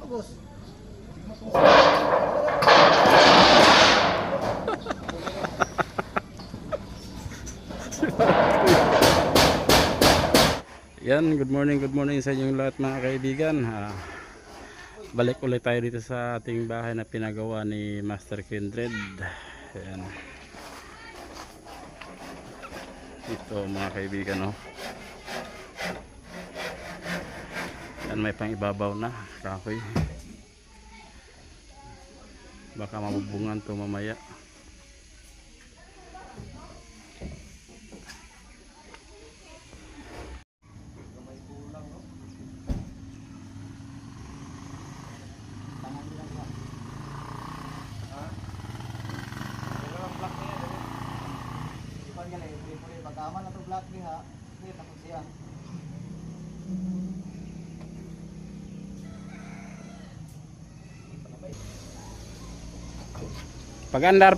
boss. Yan, good morning sa inyong lahat mga kaibigan. Balik ulit tayo dito sa ating bahay na pinagawa ni Master Kindred. Yan. Ito mga kaibigan, oh. Yan, may pang ibabaw na kahoy. Baka mabubungan to mamaya. Pagkaman na ito black niya, hindi takot siya. Pagandar.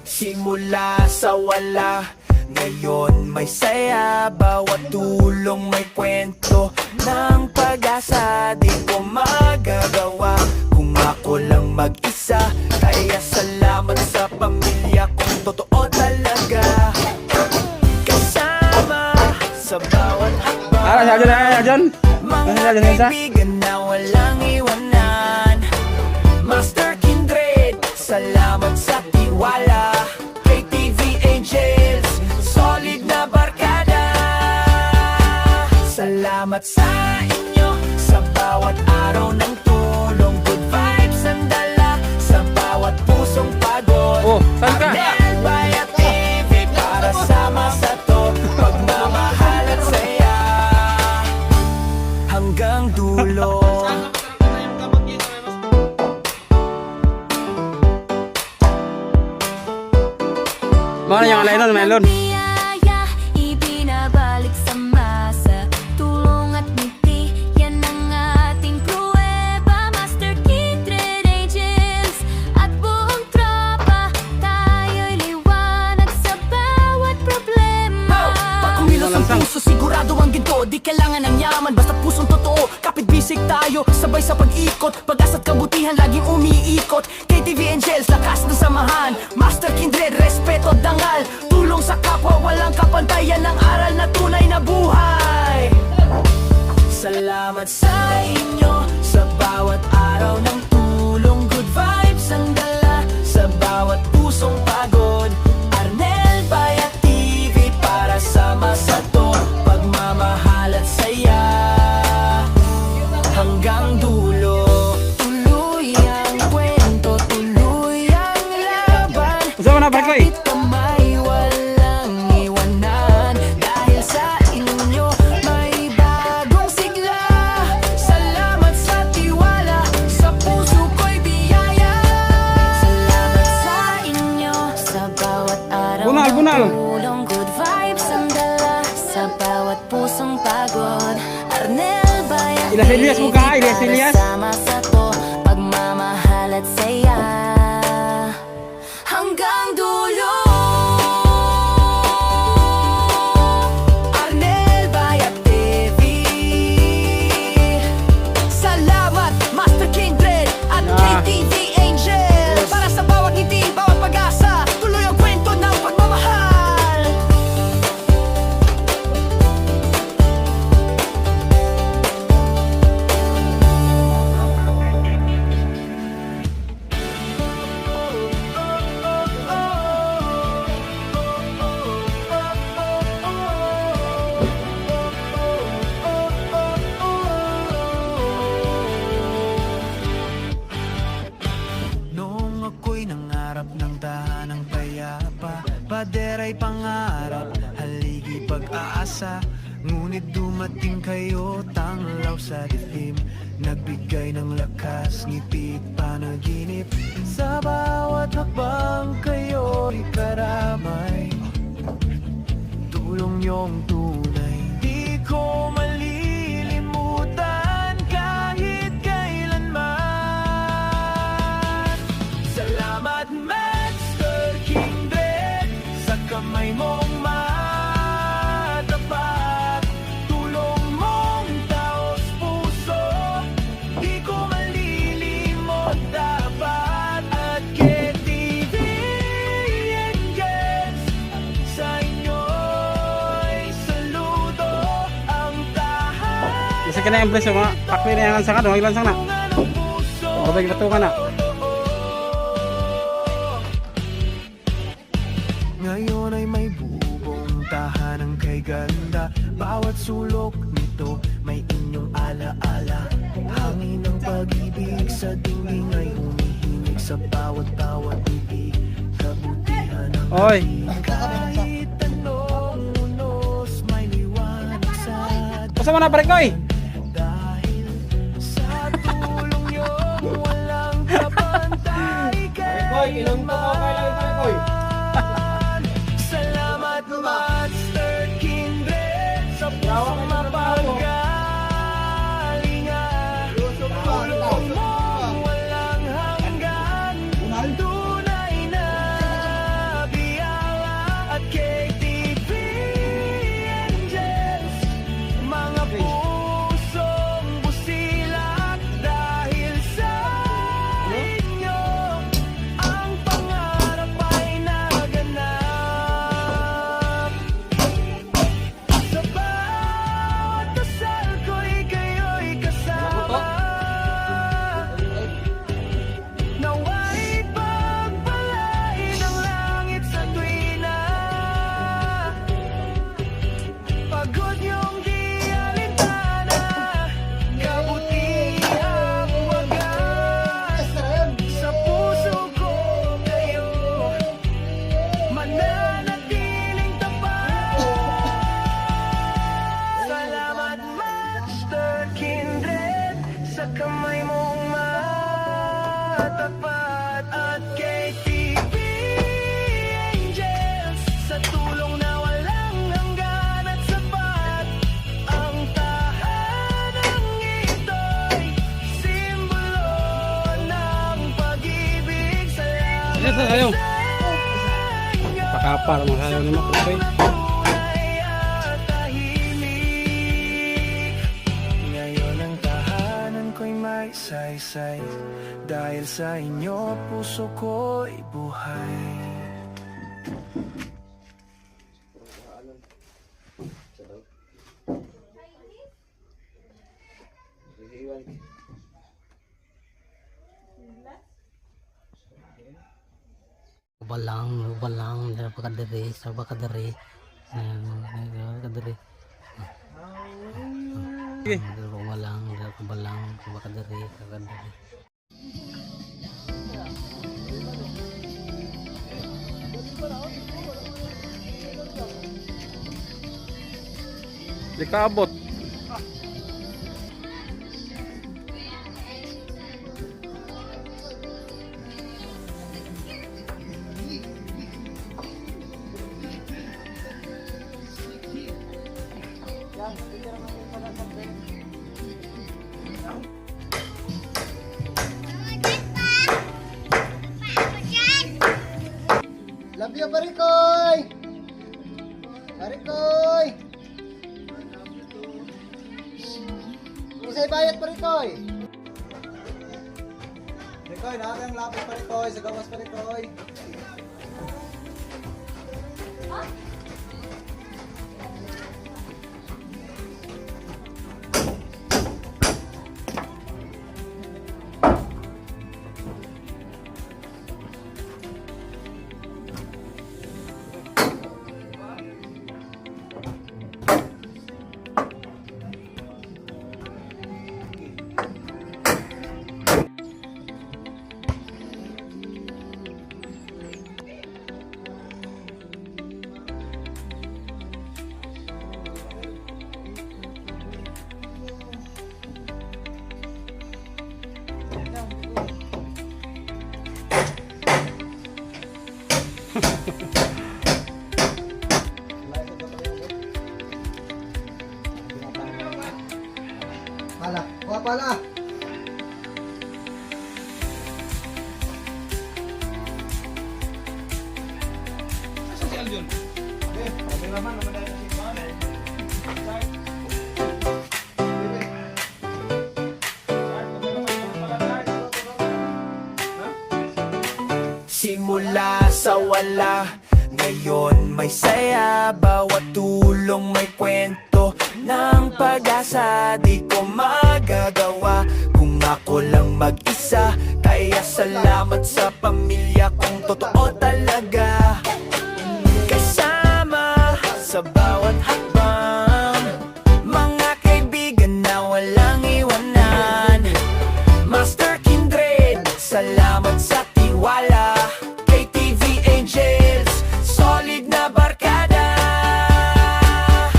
Simula sa wala, ngayon may saya. Bawat tulong may kwento ng pag-asa. Di ko magagawa kung ako lang mag-isa. Kaya salamat sa pamilya kung totoo talaga. Kasama sa bawat hakbang, mga kaibigan na walang iwanan. Master Kindred, salamat sa tiwala. KTV Angels, solid na barkada. Salamat sa inyo sa bawat araw ng tulong. Good vibes ang dala sa bawat pusong pagod. Oh, saan ka? Arnel Bayat TV para sama sa to. Pagmamahal at saya hanggang dulo. Mana yang lain melon. Biyaya, ibinabalik sa masa. Tulong at ngiti, yan ang ating pruweba. Master Kindred Angels at buong tropa, tayo'y liwanag sa bawat problema. Pag kumilos ang puso, sigurado ang ginto. Di kailangan ng yaman, basta pusong totoo. Kapit bisig tayo, sabay sa pag-ikot. Pag-asa't kabutihan, laging umiikot. KTV Angels, lakas ng samahan. Master Kindred, respeto, dangal. Tulong sa kapwa, walang kapantayan. Ng aral na tunay na buhay. Salamat sa inyo sa bawat araw ng tulong. Good vibes ang dala sa bawat pusong pagod. Arnel Bayat TV para sama sa to. Pagmamahal at saya hanggang dulo. Tuloy ang kwento, tuloy ang laban. Usaha na balik, boy. Kahit kamay walang iwanan. Dahil sa inyo may bagong sigla. Salamat sa tiwala, sa puso ko'y biyaya. Salamat sa inyo sa bawat araw Bunal. ng tulong. Good vibes ang dala sa bawat pusong pagod. Arnel Bayat Ilas Elias mo ka, Ilas para Elias. sama sa to. Pagmamahal at saya hanggang dulo. Arnel Bayat TV. Salamat Master Kindred at KTV Angels para sa bawat ngiti, bawat pag-asa. Tuloy ang kwento ng pagmamahal. Noong ako'y nangarap ng tahanang payapa, padera'y pangarap, haligi pag-aasa. Ngunit dumating kayo, tanglaw sa dilim. Nagbigay ng lakas, ngipit panaginip. Sa bawat hakbang kayo'y karamay. Tulong niyong tunay, di ko malilimutan kahit kailanman. Isa ka na yung preso, mga pakli na yung lansang ka doon, lansang na. Babay patungan na. Ngayon ay may bubong tahanan kay ganda. Bawat sulok nito may inyong alaala. Hangin ng pag-ibig sa dingding ay humihinig sa bawat ibig. Kabutihan ng Oy! kahit anong unos may liwanag sa Pasama na pare ko eh! dahil sa tulong niyo walang kapantay kailanman. Salamat Master Kindred sa pusong mapanggalingan. Tulong mong walang hanggan, tunay na biyaya. At KTV Angels, mga pusong busilak dahil sa inyo ang pangarap ay naganap. Sa bawat dasal ko'y kayo'y kasama. Nawa'y pagpalain ang langit sa tuwina. Pagod niyong di alintana, kabutihang wagas. Sa puso ko kayo mananatiling tapat. Salamat Master Kindred sa kamay mong matapat. At KTV Angels sa tulong na walang hanggan at sapat. Ang tahanang ito'y simbolo ng pag-ibig. Yes, Salamat ayaw. sa inyo. Pakapar mo sayo ni Makukoy. Tunay at tahimik. Ngayon ang tahanan ko'y may saysay. Dahil sa inyo puso ko'y buhay. Balang napakadiri sa bakadiri kadiri Sige. balang bakadiri kadiri Di kaabot. Love you, Parikoy! Parikoy! Isa'y bayat, Parikoy! Parikoy, nakakang lapis, Parikoy. Sa gawas, Parikoy. Pala, kuha pala. Simula sa wala, ngayon may saya, bawat tulong may kwento ng pag-asa. Di ko magagawa kung ako lang mag-isa, kaya salamat sa pamilya kong totoo talaga. Kasama sa bawat hakbang, mga kaibigan na walang iwanan. Master Kindred, salamat sa tiwala. KTV Angels, solid na barkada.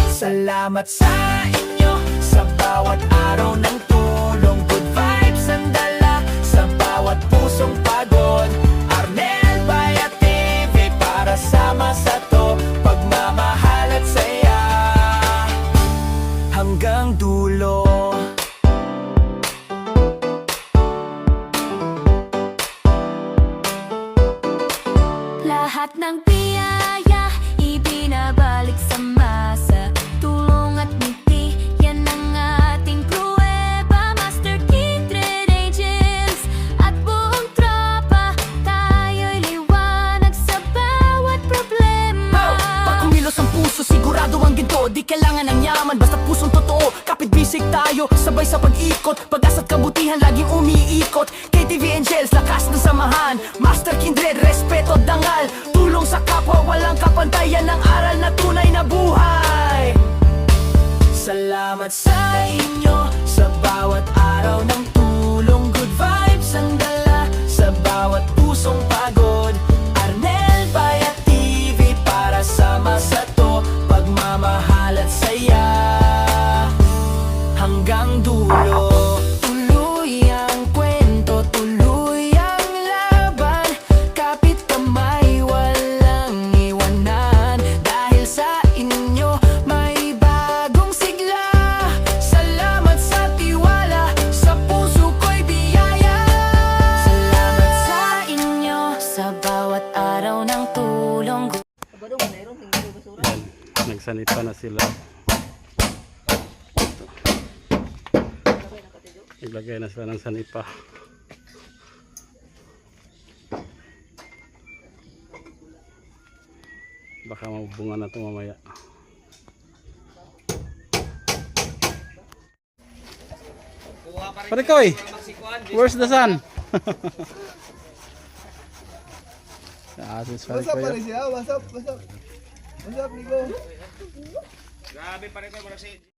Salamat sa inyo sa bawat araw ng tulong. Good vibes ang dala sa bawat pusong pagod. Arnel Bayat TV para sama sa to, pagmamahal at saya hanggang dulo. Lahat ng biyaya ibinabalik sa masa. Tulong at ngiti, yan ang ating pruweba. Master Kindred Angels at buong tropa, tayo'y liwanag sa bawat problema. Pag kumilos ang puso, sigurado ang ginto. Di kailangan ng yaman, basta pusong totoo. Kapit-bisig tayo, sabay sa pag-ikot. Pag-asa't kabutihan, laging umiikot. KTV Angels, lakas ng samahan. Master Kindred, respeto, dangal. Tulong sa kapwa, walang kapantayan. Ng aral na tunay na buhay. Salamat sa inyo sa bawat araw ng tulong. Good vibes ang dala sa bawat pusong pagod. Arnel Bayat TV para sama sa to, pagmamahal at saya hanggang dulo. Tuloy ang kwento, tuloy ang laban. Kapit kamay, walang iwanan. Dahil sa inyo may bagong sigla. Salamat sa tiwala, sa puso ko'y biyaya. Salamat sa inyo sa bawat araw ng tulong. Nagsanita na sila. Iglagay na sila ng sanipa. Baka mabunga na ito mamaya. Parikoy, where's the sun? Sa atin sa What's up, Parikoy. Alicia? What's up? What's up? What's up, Nico?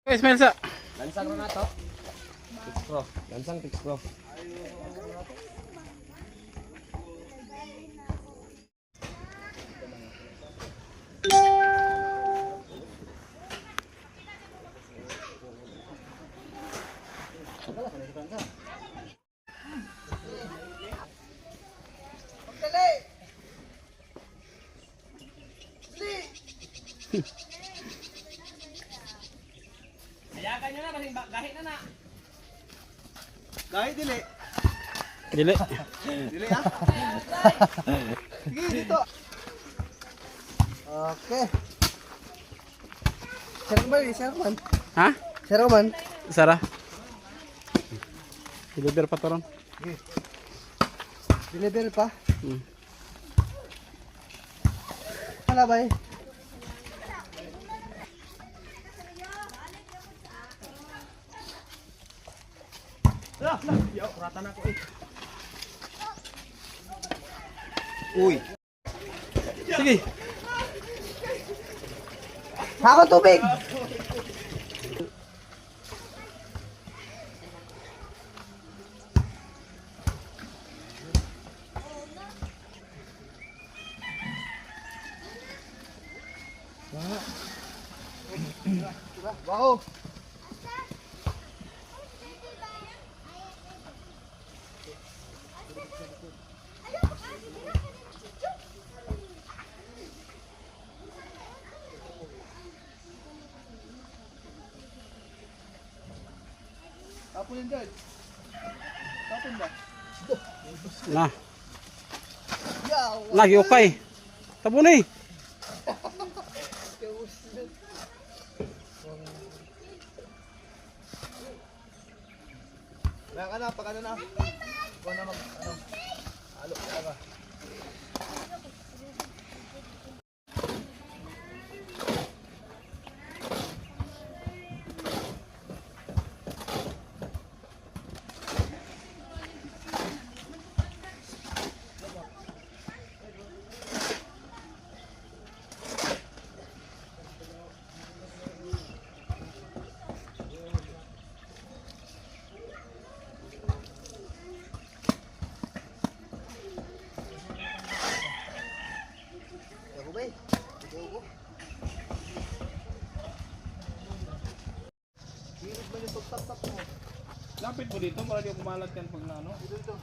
Guys, Melsa. Lansang na to. Tix Pro. Lansang Tix Pro. Dahil dili. Dili. Dili ha? Sige, dito. Okay. Sarang man. Ha? Sarang man. Sarah. Deliver pa to ron. Deliver pa. Hmm. Hala ba eh? Uy. Sige. Ako tubig. Wow. Tapon yun dyan. Tapon ba? Na. Yaw! Lagi okay. Tabon eh. Kaya ka na, pag ano na. Huwag na mag, ano. Halo, kaya ka. Tap mo. Lapit mo dito para di kumalat yan pag na ano. Dito.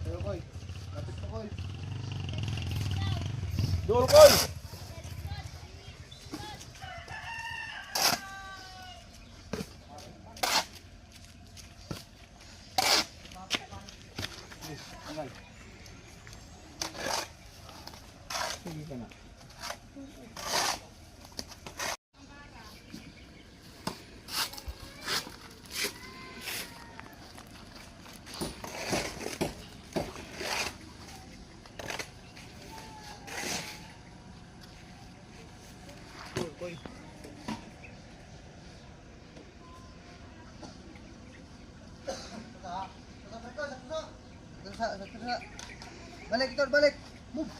Pero Koy, lapit mo Koy. Dul Koy! Angal. Sige ka na. Koy. Balik, Tor, balik. Move.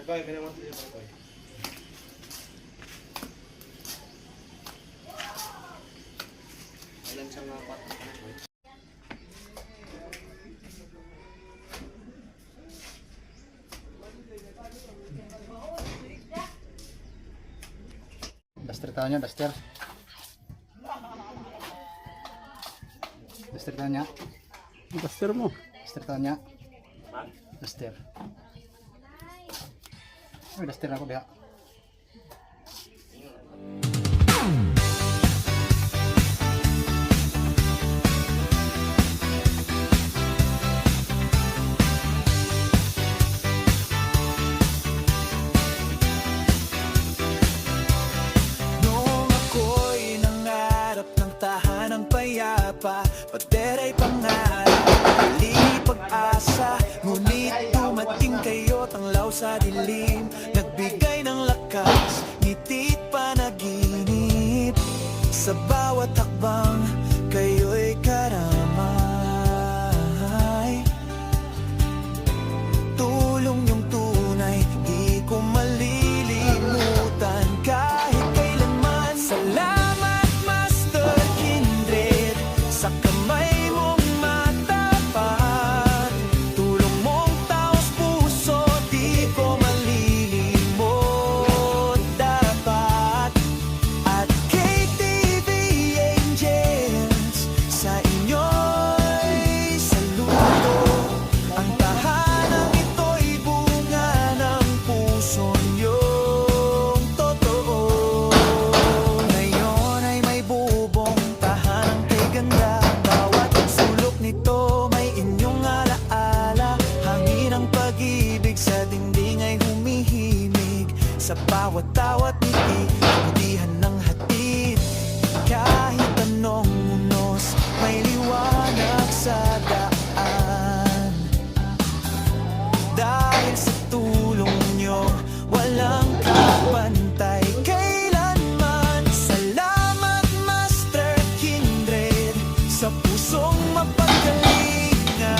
Koy, pinamot dito Koy. Ilan siyang apat? Duster tahu nya, duster. Duster tahu nya, Duster mo. duster tahu nya. Duster. Oh, duster aku dia. Noong ako'y nangarap ng tahanang payapa, padera'y pangarap, hindi pag-asa. Ngunit dumating kayo, tanglaw sa dilim, nagbigay ng lakas, ngiti't panaginip. Sa bawat hakbang, kayo'y karamay. Tulong yung tunay, di ko malilimutan kahit kailanman. Salamat Master Kindred, sa kamay mong matapat. Tulong mong taos puso, di ko malilimot dapat. At KTV Angels, sa inyo'y saludo. Ang tahanang ito'y bunga ng puso niyong totoo. Ngayon ay may bubong tahanang kay ganda. Bawat sulok nito may inyong alaala. Hangin ng pag-ibig sa dingding ay humihimig. Sa bawat tawat ngiti, kabutihan ng hatid. Kahit anong unos, may liwanag sa daan. Dahil sa tulong nyo, walang kapantay kailanman. Salamat Master Kindred, sa pusong mapagalingan.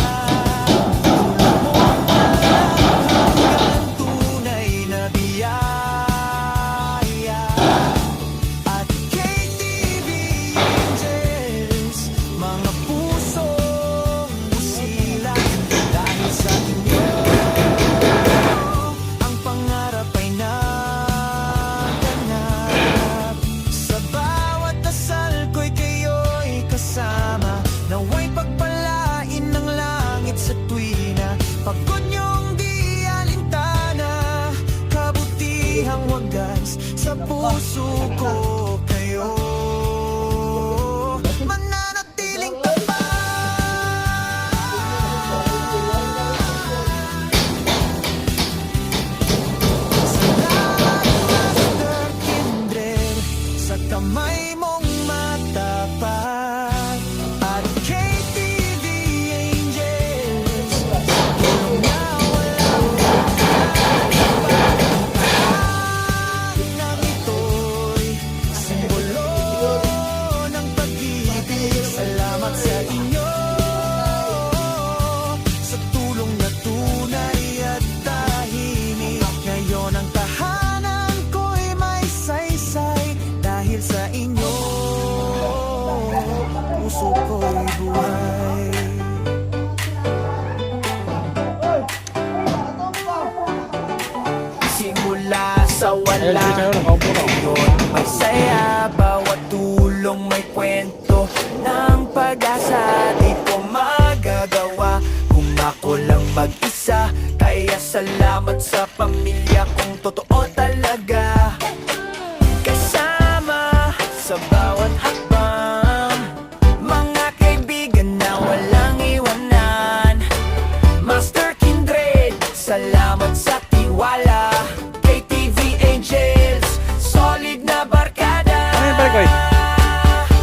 Tulong mo hanggang tunay na biyaya. At KTV Angels, mga pusong busisi. Naway pagpalain ng langit sa tuwina, pagod niyong di alintana, kabutihang wagas sa puso ko kayo mananatiling tapat. Salamat Master Kindred sa kamay mong matapat, at KTV Angels sa tulong na walang nang ito'y simbolo ng pag-ibig. Salamat sa inyo sa tulong na tunay at tahimik. Ngayon ang tahanan ko'y may saysay dahil sa inyo. Puso ko'y buhay. Simula sa wala, ngayon may saya. Bawat tulong may kwento ng pag-asa. Di ko magagawa kung ako lang mag-isa. Kaya salamat sa pamilya kong totoo talaga, kasama sa bawat hakbang. Mga kaibigan na walang iwanan, Master Kindred, salamat sa tiwala. KTV Angels, solid na barkada. Ano yung barkoy?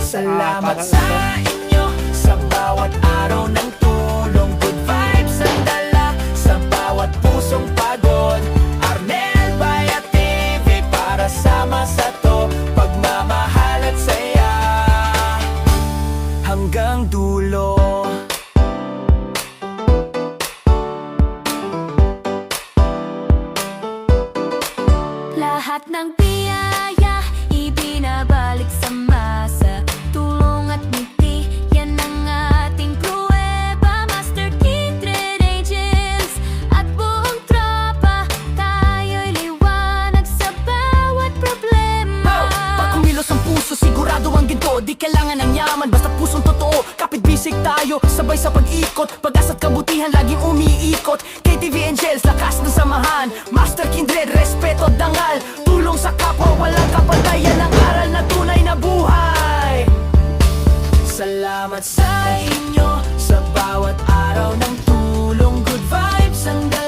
Salamat sa inyo sa bawat araw ng tulong. Good vibes ang dala sa bawat pusong pagod. Arnel Bayat TV para sama sa to, pagmamahal at saya hanggang dulo. Lahat ng biyaya ibinabalik sa masa, tulong at ngiti, yan ang ating pruweba. Master Kindred Angels at buong tropa, tayo'y liwanag sa bawat problema. Pag kumilos ang puso, sigurado ang ginto. Di kailangan ng yaman, basta pusong totoo. Kapit-bisig tayo, sabay sa pag-ikot. Pag-asa't kabutihan, laging umiikot. KTV Angels, lakas ng samahan. Master Kindred, respeto, dangal. Tulong sa kapwa, walang kapatayan. Ang aral na tunay na buhay. Salamat sa inyo sa bawat araw ng tulong. Good vibes ang dala